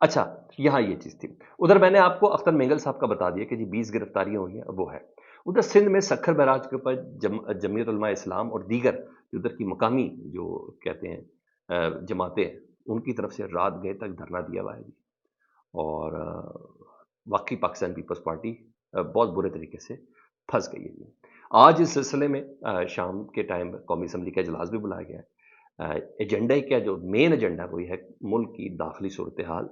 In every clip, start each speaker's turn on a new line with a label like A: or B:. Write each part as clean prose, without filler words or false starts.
A: اچھا، یہاں یہ چیز تھی. ادھر میں نے آپ کو اختر مینگل صاحب کا بتا دیا کہ جی 20 گرفتاریاں ہوئی ہیں، وہ ہے. ادھر سندھ میں سکھر بیراج کے اوپر جمعیت علماء اسلام اور دیگر ادھر کی مقامی جو کہتے ہیں جماعتیں، ان کی طرف سے رات گئے تک دھرنا دیا ہوا ہے جی. اور واقعی پاکستان پیپلز پارٹی بہت برے طریقے سے پھنس گئی ہے جی. آج اس سلسلے میں شام کے ٹائم قومی اسمبلی کا اجلاس بھی بلایا گیا ہے. ایجنڈا کیا جو مین ایجنڈا وہی ہے ملک کی داخلی صورتحال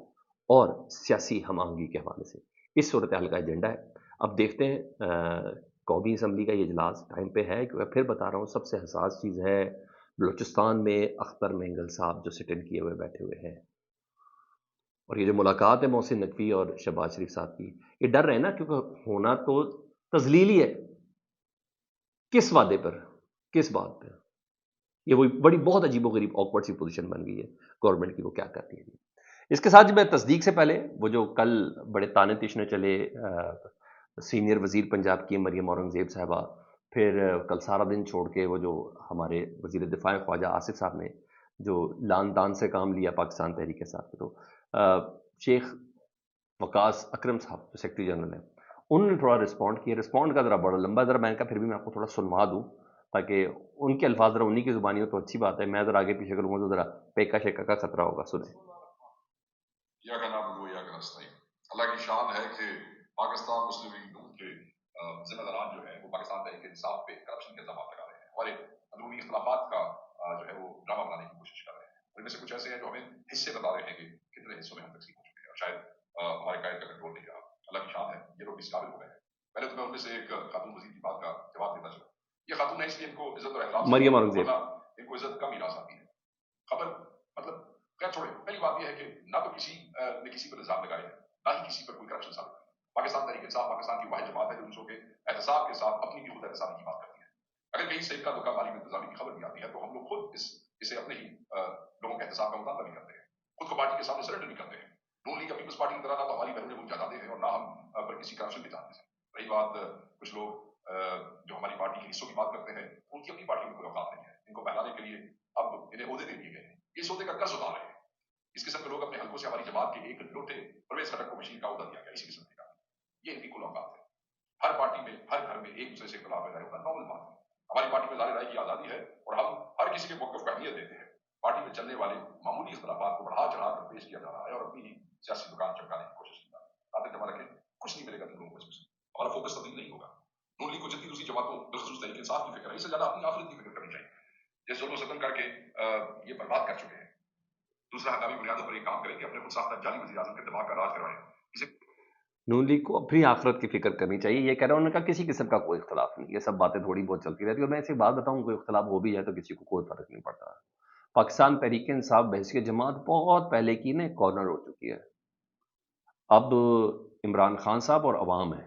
A: اور سیاسی ہم آہنگی کے حوالے سے اس صورتحال کا ایجنڈا ہے. اب دیکھتے ہیں قومی اسمبلی کا یہ اجلاس ٹائم پہ ہے، کیونکہ پھر بتا رہا ہوں سب سے حساس چیز ہے بلوچستان میں اختر مینگل صاحب جو سٹ ان کیے ہوئے بیٹھے ہوئے ہیں. اور یہ جو ملاقات ہے محسن نقوی اور شہباز شریف صاحب کی، یہ ڈر رہے نا کیونکہ ہونا تو تذلیلی ہے. کس وعدے پر، کس بات پہ؟ یہ وہی بڑی بہت عجیب و غریب آکورڈ سی پوزیشن بن گئی ہے گورنمنٹ کی، وہ کیا کرتی ہے. اس کے ساتھ میں تصدیق سے پہلے وہ جو کل بڑے تانے تشنے چلے سینئر وزیر پنجاب کی مریم اورنگزیب صاحبہ، پھر کل سارا دن چھوڑ کے وہ جو ہمارے وزیر دفاع خواجہ آصف صاحب نے جو لان تان سے کام لیا پاکستان تحریک کے ساتھ، تو شیخ وقاص اکرم صاحب جو سیکرٹری جنرل ہیں، انہوں نے تھوڑا رسپونڈ کیا. رسپونڈ کا ذرا بڑا لمبا، ذرا میں نے کہا پھر بھی میں آپ کو تھوڑا سنوا دوں تاکہ ان کے الفاظ ذرا انہی کی زبانی ہو تو اچھی بات ہے. میں ذرا آگے پیچھے کروں گا تو ذرا پیکا شیکا کا خطرہ ہوگا. سنیں.
B: یا کا نام یا کا نستعین. اللہ کی شان ہے کہ پاکستان مسلم لیگ نون کے ذمہ داران جو ہے وہ پاکستان تحریک انصاف پہ کرپشن کے الزامات لگا رہے ہیں اور ایک اندرونی اختلافات کا جو ہے وہ ڈرامہ بنانے کی کوشش کر رہے ہیں. ان میں سے کچھ ایسے ہیں جو ہمیں حصے بتا رہے ہیں کہ کتنے حصوں میں ہم تقسیم ہو چکے ہیں اور شاید ہمارے قائد کا کنٹرول نہیں رہا. اللہ کی شان ہے یہ لوگ اس قابل ہو گئے ہیں. پہلے تو میں ان میں سے ایک خاتون وزیر کی بات کا جواب دیتا چلوں. یہ خاتون ہے اس لیے ان کو عزت اور احترام
A: مریم اورنگزیب
B: ان کو عزت کم ہی لا سکتی ہے. خبر مطلب کیا چھوڑے. پہلی بات یہ ہے کہ نہ تو کسی نے کسی پر الزام لگائے ہیں، نہ ہی کسی پر کوئی کرپشن ثابت کی. پاکستان تحریک انصاف پاکستان کی واحد جماعت ہے جو دوسروں کے احتساب کے ساتھ اپنی بھی خود احتسابی کی بات کرتی ہے. اگر کہیں سے کا دکا مالی انتظامی کی خبر بھی آتی ہے تو ہم لوگ خود اسے اپنے ہی لوگوں کے احتساب کا مطالبہ بھی کرتے ہیں، خود کو پارٹی کے سامنے سرنڈر بھی کرتے ہیں. نون لیگ یا پیپلز پارٹی کی طرح نہ تو ہماری بہنیں ملک جاتے ہیں اور نہ ہم پر کسی کرپشن کے جانتے ہیں. رہی بات کچھ لوگ جو ہماری پارٹی کے حصوں کی بات کرتے ہیں، ان کی اپنی پارٹی میں کوئی اوقات نہیں ہے. ان کو بہلانے کے لیے اب انہیں عہدے دے دیے گئے ہیں، اس عہدے کا قرض اتار رہے ہیں. اس قسم کے لوگ اپنے حلقوں سے ہماری جماعت کے ایک لوٹے پرویز خٹک کو مشیر کا عہدہ دیا گیا. اسی قسم کے کام یہ ان کی کل اوقات ہے. ہر پارٹی میں ہر گھر میں ایک دوسرے سے اختلاف پیدا ہوتا ہے، نارمل بات ہے. ہماری پارٹی میں ظاہر رائے کی آزادی ہے اور ہم ہر کسی کے موقف کو اہمیت دیتے ہیں. پارٹی میں چلنے والے معمولی اختلافات کو بڑھا چڑھا کر پیش کیا جا رہا ہے اور اپنی ہی سیاسی دکان چمکانے کی کوشش کی جا رہی ہے. آتے جمع رکھیں کچھ نہیں ملے گا تم لوگوں کو. اس میں ہمارا فوکس تبدیل نہیں ہوگا. نون لیگ کو جتنی دوسری جماعتوں بالخصوص تحریک انصاف کی فکر ہے، اس سے زیادہ اپنی آخرت کی فکر کرنی چاہیے. یہ ظلم و ستم کر کے یہ برباد کر چکے ہیں. دوسرا حقامی بنیادوں پر ایک کام کریں کہ اپنے خود ساختہ جعلی وزیر اعظم کے دماغ کا راج کروائیں. اسے
A: نون لیگ کو اپنی آخرت کی فکر کرنی چاہیے. یہ کہہ رہا ہوں، انہوں نے کہا کسی قسم کا کوئی اختلاف نہیں، یہ سب باتیں تھوڑی بہت چلتی رہتی. اور میں ایسی بات بتاؤں کوئی اختلاف ہو بھی جائے تو کسی کو کوئی فرق نہیں پڑتا. پاکستان تحریک انصاف بحیثیت جماعت بہت پہلے کی نا کارنر ہو چکی ہے. اب عمران خان صاحب اور عوام ہیں،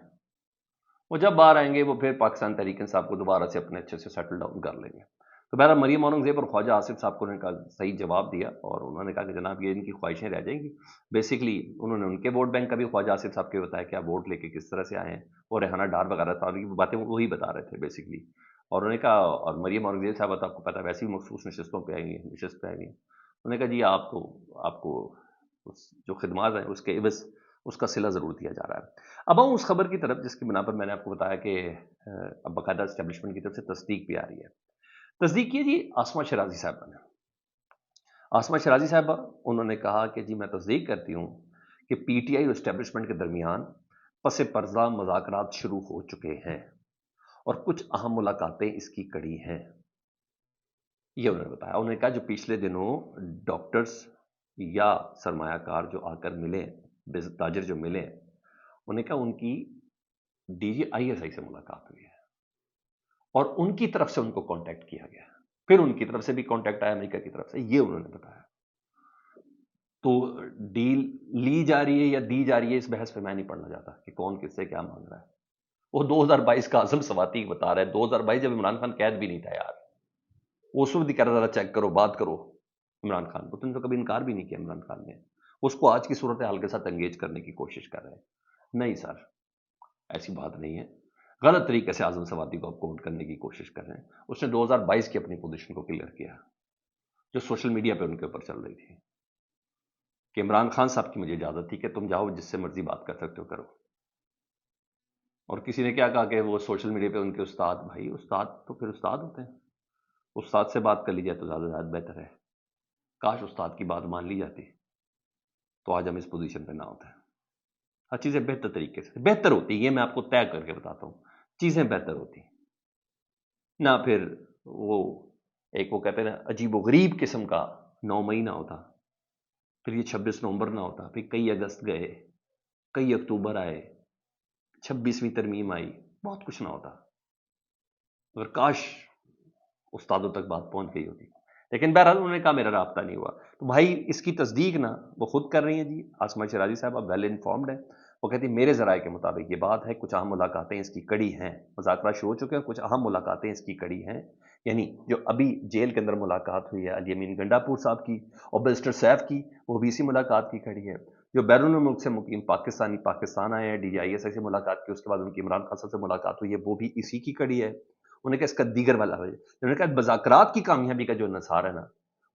A: وہ جب باہر آئیں گے وہ پھر پاکستان تحریک انصاف کو دوبارہ سے اپنے اچھے سے سیٹل ڈاؤن کر لیں گے. تو بہرحال مریم اورنگزیب اور خواجہ آصف صاحب کو انہوں نے کہا صحیح جواب دیا اور انہوں نے کہا کہ جناب یہ ان کی خواہشیں رہ جائیں گی. بیسکلی انہوں نے ان کے ووٹ بینک کا بھی خواجہ آصف صاحب کے بتایا کہ آپ ووٹ لے کے کس طرح سے آئے ہیں اور ریحانہ ڈار وغیرہ ساری باتیں وہی بتا رہے تھے بیسکلی. اور انہوں نے کہا، اور مریم اورنگزیب صاحب آپ کو پتا ویسے ہی مخصوص نشستوں پہ آئیں گے، نشست پہ آئیں گے. انہوں نے کہا جی آپ کو جو خدمات ہیں اس کے عوض اس کا صلہ ضرور دیا جا رہا ہے. اب آؤں اس خبر کی طرف جس کی بنا پر میں نے آپ کو بتایا کہ اب باقاعدہ اسٹیبلشمنٹ کی طرف سے تصدیق بھی آ رہی ہے. تصدیق کی جی عاصمہ شرازی صاحبہ نے. عاصمہ شرازی صاحبہ انہوں نے کہا کہ جی میں تصدیق کرتی ہوں کہ پی ٹی آئی اور اسٹیبلشمنٹ کے درمیان پس پردہ مذاکرات شروع ہو چکے ہیں اور کچھ اہم ملاقاتیں اس کی کڑی ہیں. یہ انہوں نے بتایا. انہوں نے کہا جو پچھلے دنوں ڈاکٹرز یا سرمایہ کار جو آ کر ملے، تاجر جو ملے، انہوں نے کہا ان کی D G I S I سے ملاقات ہوئی ہے اور ان کی طرف سے ان کو کانٹیکٹ کیا گیا، پھر ان کی طرف سے بھی کانٹیکٹ آیا امریکہ کی طرف سے. یہ انہوں نے بتایا. تو ڈیل لی جا رہی ہے یا دی جا رہی ہے اس بحث پہ میں نہیں پڑھنا چاہتا کہ کون کس سے کیا مانگ رہا ہے. وہ 2022 کا عزم سواتی بتا رہا ہے. 2022 جب عمران خان قید بھی نہیں تھا یار، اس وقت کہہ رہا ذرا چیک کرو بات کرو عمران خان کو. تم نے تو کبھی انکار بھی نہیں کیا عمران خان نے. اس کو آج کی صورتحال کے ساتھ انگیج کرنے کی کوشش کر رہے ہیں. نہیں سر، ایسی بات نہیں ہے. غلط طریقے سے اعظم سواتی کو اپ کاؤنٹ کرنے کی کوشش کر رہے ہیں. اس نے 2022 کی اپنی پوزیشن کو کلیئر کیا جو سوشل میڈیا پہ ان کے اوپر چل رہی تھی. کہ عمران خان صاحب کی مجھے اجازت تھی کہ تم جاؤ جس سے مرضی بات کر سکتے ہو کرو. اور کسی نے کیا کہا کہ وہ سوشل میڈیا پہ ان کے استاد، بھائی استاد تو پھر استاد ہوتے ہیں، استاد سے بات کر لی جائے تو زیادہ بہتر ہے. کاش استاد کی بات مان لی جاتی تو آج ہم اس پوزیشن پہ نہ ہوتے. ہر چیزیں بہتر طریقے سے بہتر ہوتی، یہ میں آپ کو طے کر کے بتاتا ہوں، چیزیں بہتر ہوتی نہ. پھر وہ ایک وہ کہتے ہیں نا عجیب و غریب قسم کا 9 مئی نہ ہوتا، پھر یہ 26 نومبر نہ ہوتا، پھر کئی اگست گئے، کئی اکتوبر آئے، 26ویں ترمیم آئی، بہت کچھ نہ ہوتا. اگر کاش استادوں تک بات پہنچ گئی ہوتی. لیکن بہرحال انہوں نے کہا میرا رابطہ نہیں ہوا. تو بھائی اس کی تصدیق نا وہ خود کر رہی ہیں جی، آسمہ شیرازی صاحب اب ویل انفارمڈ ہے. وہ کہتی ہیں میرے ذرائع کے مطابق یہ بات ہے، کچھ اہم ملاقاتیں اس کی کڑی ہیں، مذاکرات شروع ہو چکے ہیں، کچھ اہم ملاقاتیں اس کی کڑی ہیں. یعنی جو ابھی جیل کے اندر ملاقات ہوئی ہے علی امین گنڈا پور صاحب کی اور بیرسٹر سیف کی، وہ بھی اسی ملاقات کی کڑی ہے. جو بیرون ملک سے مقیم پاکستانی پاکستان آئے ہیں، D G I S I سے ملاقات کی، اس کے بعد ان کی عمران خان صاحب سے ملاقات ہوئی ہے، وہ بھی اسی کی کڑی ہے. انہوں نے کہا اس کا دیگر والا ہے. انہوں نے کہا مذاکرات کی کامیابی کا جو انحصار ہے نا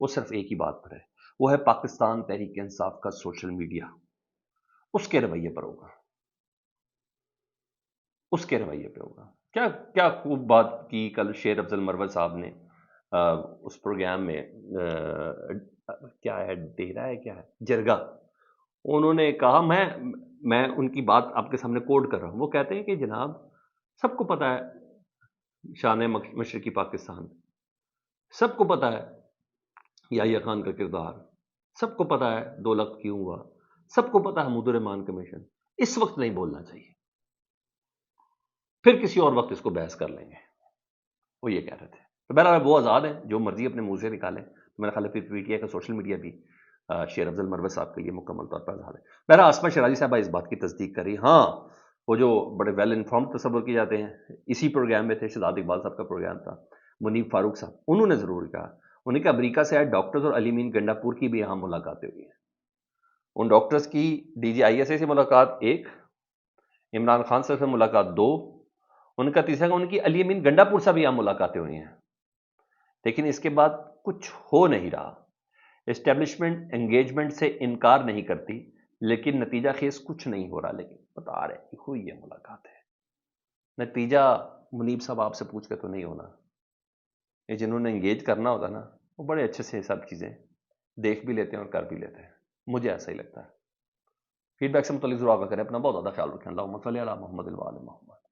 A: وہ صرف ایک ہی بات پر ہے، وہ ہے پاکستان تحریک انصاف کا سوشل میڈیا. اس کے رویے پر ہوگا، اس کے رویے پہ ہوگا. کیا کیا خوب بات کی کل شیر افضل مروت صاحب نے اس پروگرام میں، کیا ہے ڈیرا ہے کیا ہے جرگا. انہوں نے کہا میں ان کی بات آپ کے سامنے کوٹ کر رہا ہوں. وہ کہتے ہیں کہ جناب سب کو پتا ہے شان مشرقی پاکستان، سب کو پتا ہے یحییٰ خان کا کردار، سب کو پتا ہے 2 لخت کیوں ہوا، سب کو پتا ہے حمود الرحمان کمیشن. اس وقت نہیں بولنا چاہیے، پھر کسی اور وقت اس کو بحث کر لیں گے. وہ یہ کہہ رہے تھے. تو بہرحال وہ آزاد ہیں، جو مرضی اپنے منہ سے نکالیں. تو میرا خیال ہے پھر پی ٹی آئی کا سوشل میڈیا بھی شیر افضل مروت صاحب کے لیے مکمل طور پر آزاد ہے. بہرحال آسمہ شیرازی صاحبہ اس بات کی تصدیق کر رہی. ہاں وہ جو بڑے ویل انفارمڈ تصور کیے جاتے ہیں، اسی پروگرام میں تھے، شہزاد اقبال صاحب کا پروگرام تھا، منیب فاروق صاحب، انہوں نے ضرور کہا. انہوں نے کہا امریکہ سے آئے ڈاکٹرز اور علی امین گنڈا پور کی بھی اہم ملاقاتیں ہوئی ہیں. ان ڈاکٹرز کی D G I S I سے ملاقات 1، عمران خان صاحب سے ملاقات 2، ان کا تیسرا ان کی علی امین گنڈا پور سے بھی اہم ملاقاتیں ہوئی ہیں. لیکن اس کے بعد کچھ ہو نہیں رہا. اسٹیبلشمنٹ انگیجمنٹ سے انکار نہیں کرتی، لیکن نتیجہ خیز کچھ نہیں ہو رہا. لیکن بتا رہے کہ ہوئی ہے ملاقات ہے، نتیجہ منیب صاحب آپ سے پوچھ کے تو نہیں ہونا. یہ جنہوں نے انگیج کرنا ہوتا نا وہ بڑے اچھے سے سب چیزیں دیکھ بھی لیتے ہیں اور کر بھی لیتے ہیں. مجھے ایسا ہی لگتا ہے. فیڈ بیک سے متعلق ضرور آگاہ کریں. اپنا بہت زیادہ خیال رکھیں. اللہم صلی علی محمد و آل محمد.